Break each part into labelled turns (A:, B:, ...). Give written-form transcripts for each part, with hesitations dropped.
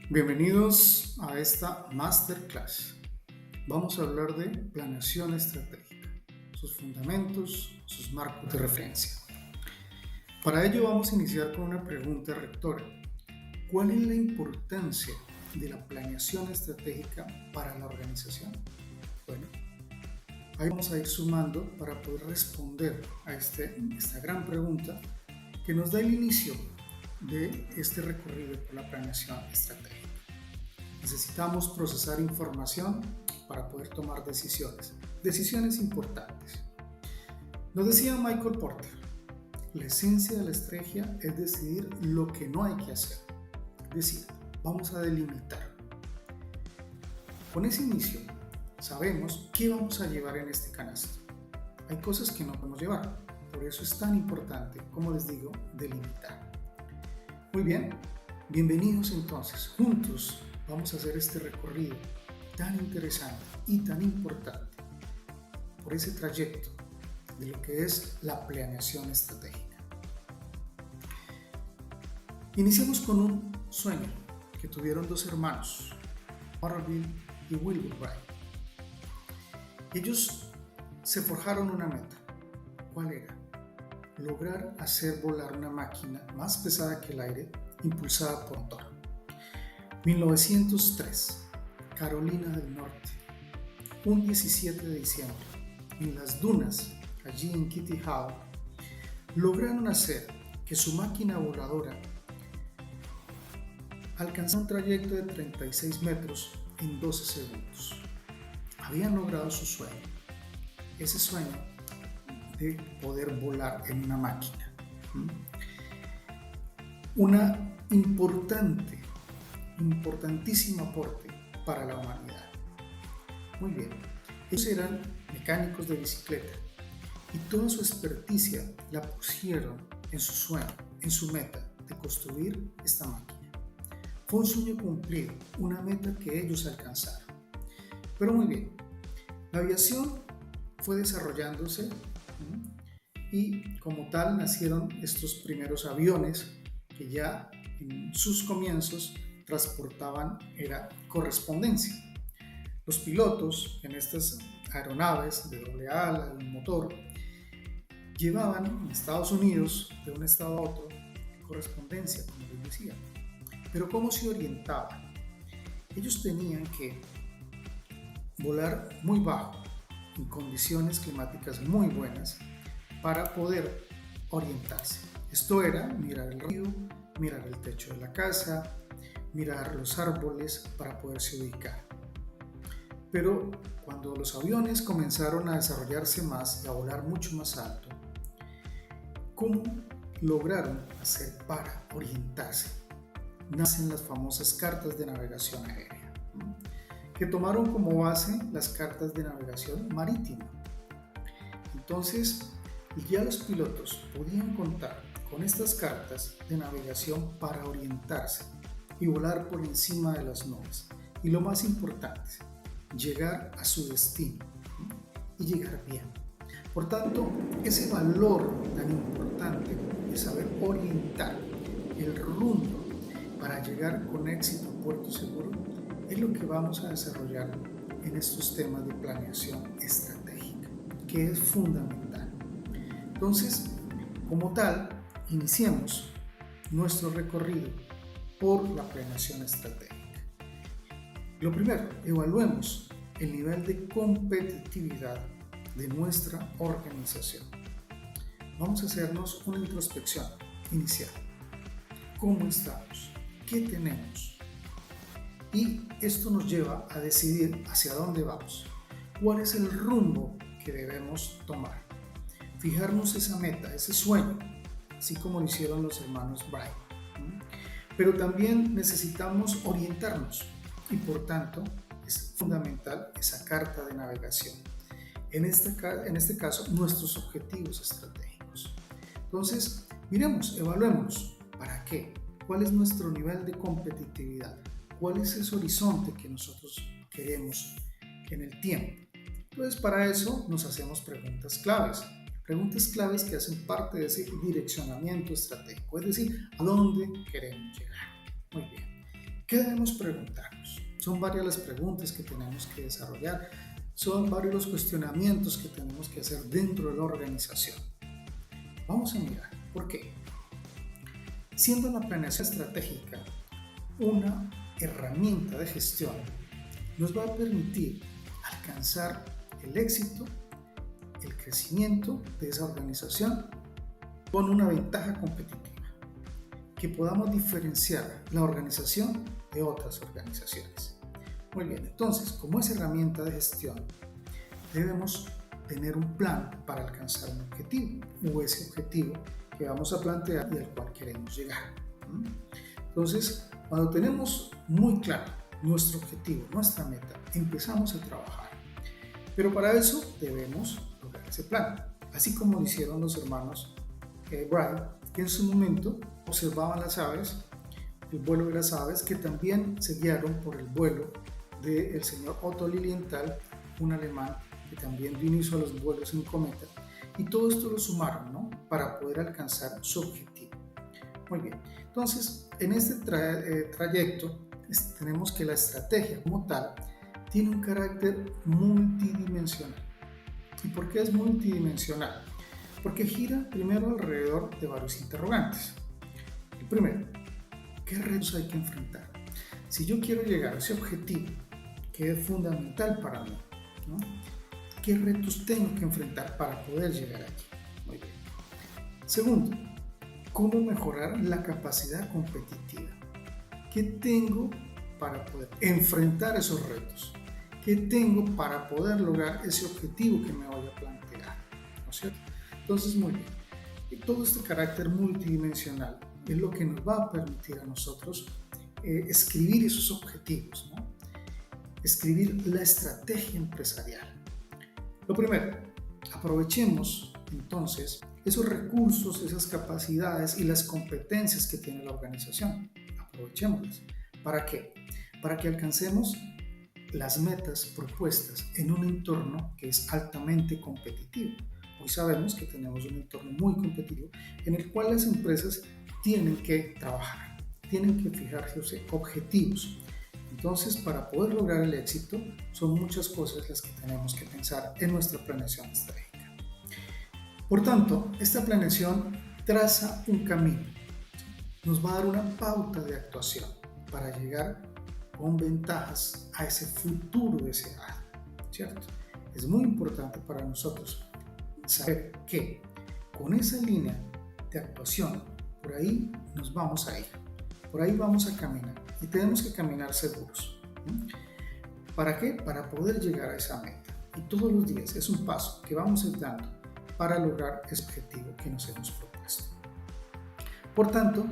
A: Bienvenidos a esta masterclass. Vamos a hablar de planeación estratégica, sus fundamentos, sus marcos de referencia. Para ello vamos a iniciar con una pregunta rectora. ¿Cuál es la importancia de la planeación estratégica para la organización? Bueno, ahí vamos a ir sumando para poder responder a esta gran pregunta que nos da el inicio de este recorrido por la planeación estratégica. Necesitamos procesar información para poder tomar decisiones importantes. Nos decía Michael Porter, la esencia de la estrategia es decidir lo que no hay que hacer. Es decir, vamos a delimitar. Con ese inicio, sabemos qué vamos a llevar en este canasto. Hay cosas que no podemos llevar, por eso es tan importante, como les digo, delimitar. Muy bien, bienvenidos entonces, juntos vamos a hacer este recorrido tan interesante y tan importante por ese trayecto de lo que es la planeación estratégica. Iniciamos con un sueño que tuvieron dos hermanos, Orville y Wilbur Wright. Ellos se forjaron una meta. ¿Cuál era? Lograr hacer volar una máquina más pesada que el aire, impulsada por motor. 1903, Carolina del Norte, un 17 de diciembre, en las dunas, allí en Kitty Hawk, lograron hacer que su máquina voladora alcanzara un trayecto de 36 metros en 12 segundos. Habían logrado su sueño, ese sueño de poder volar en una máquina. Una importantísimo aporte para la humanidad. Muy bien, ellos eran mecánicos de bicicleta y toda su experticia la pusieron en su sueño, en su meta de construir esta máquina. Fue un sueño cumplido, una meta que ellos alcanzaron. Pero muy bien, la aviación fue desarrollándose y como tal nacieron estos primeros aviones que ya en sus comienzos transportaban era correspondencia. Los pilotos en estas aeronaves de doble ala, de un motor, llevaban en Estados Unidos de un estado a otro correspondencia, como les decía. Pero ¿cómo se orientaban? Ellos tenían que volar muy bajo, en condiciones climáticas muy buenas, para poder orientarse. Esto era mirar el río, mirar el techo de la casa, mirar los árboles para poderse ubicar. Pero cuando los aviones comenzaron a desarrollarse más y a volar mucho más alto, ¿cómo lograron hacer para orientarse? Nacen las famosas cartas de navegación aérea, que tomaron como base las cartas de navegación marítima. Entonces, ya los pilotos podían contar con estas cartas de navegación para orientarse y volar por encima de las nubes. Y lo más importante, llegar a su destino y llegar bien. Por tanto, ese valor tan importante de saber orientar el rumbo para llegar con éxito a puerto seguro es lo que vamos a desarrollar en estos temas de planeación estratégica, que es fundamental. Entonces, como tal, iniciemos nuestro recorrido por la planeación estratégica. Lo primero, evaluemos el nivel de competitividad de nuestra organización. Vamos a hacernos una introspección inicial. ¿Cómo estamos? ¿Qué tenemos? Y esto nos lleva a decidir hacia dónde vamos. ¿Cuál es el rumbo que debemos tomar? Fijarnos esa meta, ese sueño, así como lo hicieron los hermanos Wright. Pero también necesitamos orientarnos y por tanto es fundamental esa carta de navegación. En este caso, nuestros objetivos estratégicos. Entonces, miremos, evaluémonos. ¿Para qué? ¿Cuál es nuestro nivel de competitividad? ¿Cuál es ese horizonte que nosotros queremos en el tiempo? Entonces, para eso nos hacemos preguntas claves. Preguntas claves que hacen parte de ese direccionamiento estratégico, es decir, ¿a dónde queremos llegar? Muy bien. ¿Qué debemos preguntarnos? Son varias las preguntas que tenemos que desarrollar, son varios los cuestionamientos que tenemos que hacer dentro de la organización. Vamos a mirar por qué. Siendo la planeación estratégica una herramienta de gestión, nos va a permitir alcanzar el éxito, el crecimiento de esa organización con una ventaja competitiva, que podamos diferenciar la organización de otras organizaciones. Muy bien, entonces, como es herramienta de gestión, debemos tener un plan para alcanzar un objetivo o ese objetivo que vamos a plantear y al cual queremos llegar. Entonces, cuando tenemos muy claro nuestro objetivo, nuestra meta, empezamos a trabajar. Pero para eso debemos lograr ese plan, así como lo hicieron los hermanos Wright, que en su momento observaban las aves, el vuelo de las aves, que también se guiaron por el vuelo del señor Otto Lilienthal, un alemán que también dio inicio a los vuelos en cometa, y todo esto lo sumaron, ¿no?, para poder alcanzar su objetivo. Muy bien, entonces en este trayecto tenemos que la estrategia como tal tiene un carácter multidimensional. ¿Y por qué es multidimensional? Porque gira primero alrededor de varios interrogantes. El primero, ¿qué retos hay que enfrentar? Si yo quiero llegar a ese objetivo, que es fundamental para mí, ¿no?, ¿qué retos tengo que enfrentar para poder llegar allí? Muy bien. Segundo, ¿cómo mejorar la capacidad competitiva? ¿Qué tengo para poder enfrentar esos retos? ¿Qué tengo para poder lograr ese objetivo que me voy a plantear? ¿No es cierto? Entonces, muy bien. Y todo este carácter multidimensional es lo que nos va a permitir a nosotros escribir esos objetivos, ¿no?, escribir la estrategia empresarial. Lo primero, aprovechemos entonces esos recursos, esas capacidades y las competencias que tiene la organización. Aprovechémoslas. ¿Para qué? Para que alcancemos las metas propuestas en un entorno que es altamente competitivo. Hoy sabemos que tenemos un entorno muy competitivo en el cual las empresas tienen que trabajar, tienen que fijarse objetivos. Entonces, para poder lograr el éxito, son muchas cosas las que tenemos que pensar en nuestra planeación estratégica. Por tanto, esta planeación traza un camino, nos va a dar una pauta de actuación para llegar con ventajas a ese futuro deseado, ¿cierto? Es muy importante para nosotros saber que con esa línea de actuación, por ahí nos vamos a ir, por ahí vamos a caminar y tenemos que caminar seguros. ¿Para qué? Para poder llegar a esa meta. Y todos los días es un paso que vamos a ir dando para lograr ese objetivo que nos hemos propuesto. Por tanto,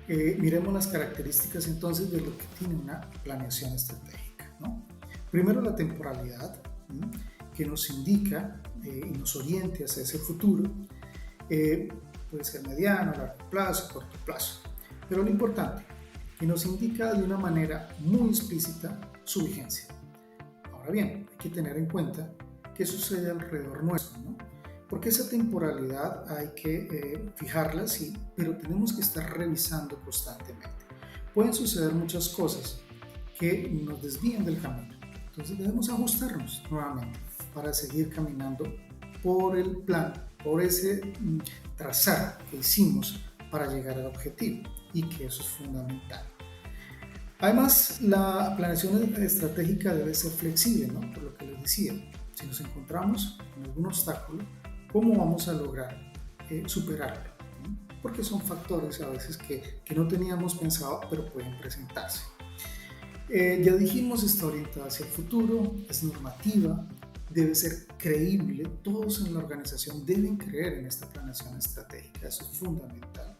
A: miremos las características entonces de lo que tiene una planeación estratégica, ¿no? Primero, la temporalidad, que nos indica y nos oriente hacia ese futuro. Puede ser mediano, largo plazo, corto plazo. Pero lo importante, que nos indica de una manera muy explícita su vigencia. Ahora bien, hay que tener en cuenta qué sucede alrededor nuestro, ¿no? Porque esa temporalidad hay que fijarla, sí, pero tenemos que estar revisando constantemente. Pueden suceder muchas cosas que nos desvíen del camino. Entonces debemos ajustarnos nuevamente para seguir caminando por el plan, por ese trazar que hicimos para llegar al objetivo, y que eso es fundamental. Además, la planeación estratégica debe ser flexible, ¿no? Por lo que les decía, si nos encontramos con algún obstáculo, ¿cómo vamos a lograr superarlo? ¿No? Porque son factores a veces que no teníamos pensado, pero pueden presentarse. Ya dijimos, está orientada hacia el futuro, es normativa, debe ser creíble. Todos en la organización deben creer en esta planeación estratégica, eso es fundamental.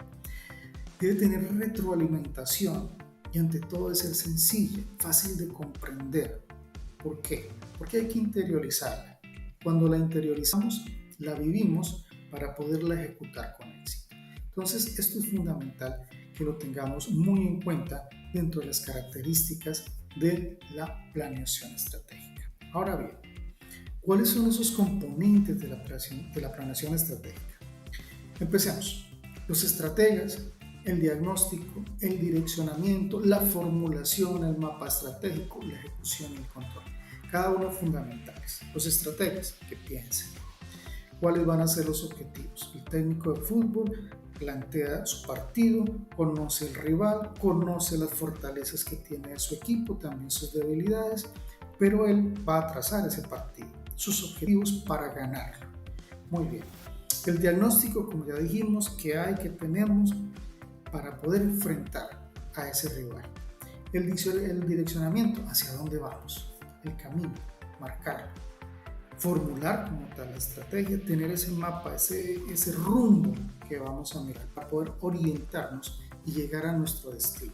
A: Debe tener retroalimentación y ante todo debe ser sencilla, fácil de comprender. ¿Por qué? Porque hay que interiorizarla. Cuando la interiorizamos, la vivimos para poderla ejecutar con éxito. Entonces, esto es fundamental que lo tengamos muy en cuenta dentro de las características de la planeación estratégica. Ahora bien, ¿cuáles son esos componentes de la planeación estratégica? Empecemos. Los estrategas el diagnóstico, el direccionamiento, la formulación, el mapa estratégico, la ejecución y el control. Cada uno fundamentales. Los estrategas que piensen cuáles van a ser los objetivos. El técnico de fútbol plantea su partido, conoce el rival, conoce las fortalezas que tiene su equipo, también sus debilidades, pero él va a trazar ese partido, sus objetivos para ganarlo. Muy bien. El diagnóstico, como ya dijimos, que tenemos para poder enfrentar a ese rival. El direccionamiento, hacia dónde vamos, el camino, marcarlo, formular como tal la estrategia, tener ese mapa, ese rumbo que vamos a mirar para poder orientarnos y llegar a nuestro destino.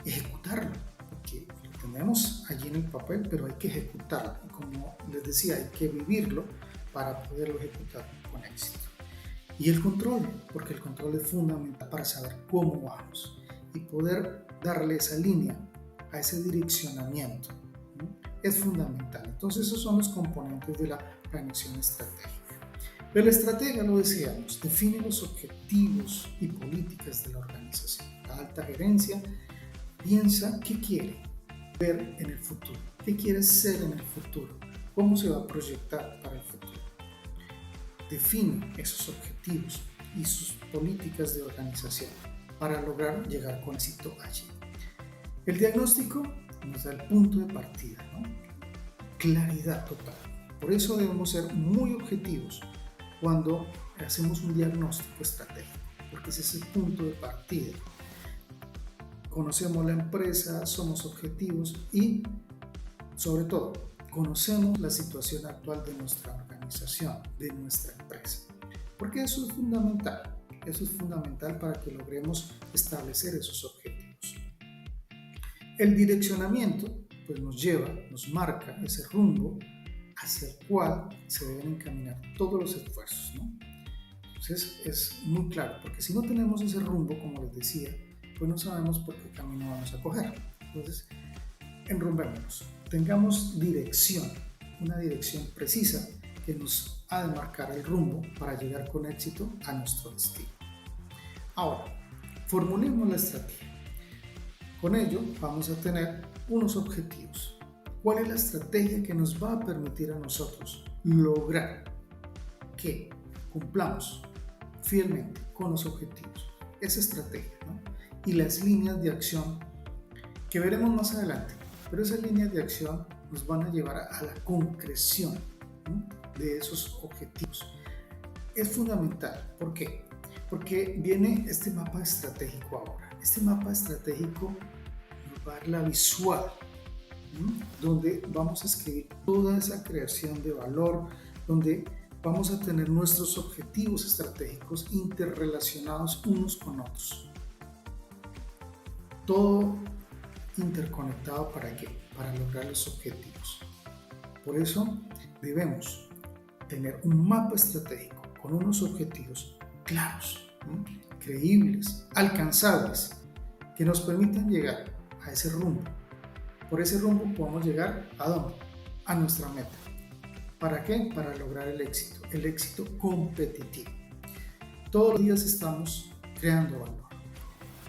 A: Ejecutarlo, porque lo tenemos allí en el papel, pero hay que ejecutarlo. Y como les decía, hay que vivirlo para poderlo ejecutar con éxito. Y el control, porque el control es fundamental para saber cómo vamos y poder darle esa línea a ese direccionamiento. Es fundamental. Entonces esos son los componentes de la planeación estratégica. Pero la estratega, lo decíamos, define los objetivos y políticas de la organización. La alta gerencia piensa qué quiere ver en el futuro, qué quiere ser en el futuro, cómo se va a proyectar para el futuro. Define esos objetivos y sus políticas de organización para lograr llegar con éxito allí. El diagnóstico nos da el punto de partida, ¿no? Claridad total. Por eso debemos ser muy objetivos cuando hacemos un diagnóstico estratégico, porque ese es el punto de partida. Conocemos la empresa, somos objetivos y, sobre todo, conocemos la situación actual de nuestra organización, de nuestra empresa. Porque eso es fundamental. Eso es fundamental para que logremos establecer esos objetivos. El direccionamiento pues nos marca ese rumbo hacia el cual se deben encaminar todos los esfuerzos, ¿no? Entonces es muy claro, porque si no tenemos ese rumbo, como les decía, pues no sabemos por qué camino vamos a coger. Entonces, enrumbémonos, tengamos dirección, una dirección precisa que nos ha de marcar el rumbo para llegar con éxito a nuestro destino. Ahora, formulemos la estrategia. Con ello vamos a tener unos objetivos. ¿Cuál es la estrategia que nos va a permitir a nosotros lograr que cumplamos fielmente con los objetivos? Esa estrategia, ¿no? Y las líneas de acción que veremos más adelante. Pero esas líneas de acción nos van a llevar a la concreción, ¿no?, de esos objetivos. Es fundamental. ¿Por qué? Porque viene este mapa estratégico ahora. Este mapa estratégico nos va a dar la visual, donde vamos a escribir toda esa creación de valor, donde vamos a tener nuestros objetivos estratégicos interrelacionados unos con otros. Todo interconectado, ¿para qué? Para lograr los objetivos. Por eso debemos tener un mapa estratégico con unos objetivos claros, creíbles, alcanzables, que nos permitan llegar a ese rumbo. Por ese rumbo podemos llegar ¿a dónde? A nuestra meta. ¿Para qué? Para lograr el éxito competitivo. Todos los días estamos creando valor.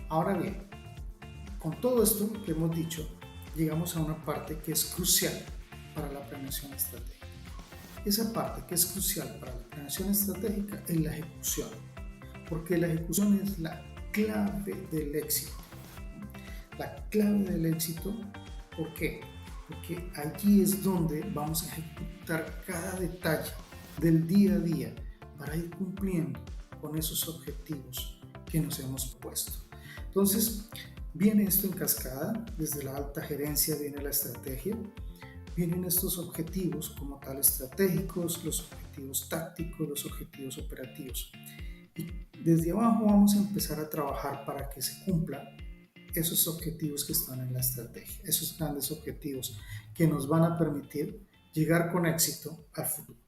A: Ahora bien, con todo esto que hemos dicho, llegamos a una parte que es crucial para la planeación estratégica. Esa parte que es crucial para la planeación estratégica es la ejecución, porque la ejecución es la clave del éxito. La clave del éxito, ¿por qué? Porque allí es donde vamos a ejecutar cada detalle del día a día para ir cumpliendo con esos objetivos que nos hemos puesto. Entonces, viene esto en cascada, desde la alta gerencia viene la estrategia, vienen estos objetivos como tal estratégicos, los objetivos tácticos, los objetivos operativos. Y desde abajo vamos a empezar a trabajar para que se cumplan esos objetivos que están en la estrategia, esos grandes objetivos que nos van a permitir llegar con éxito al futuro.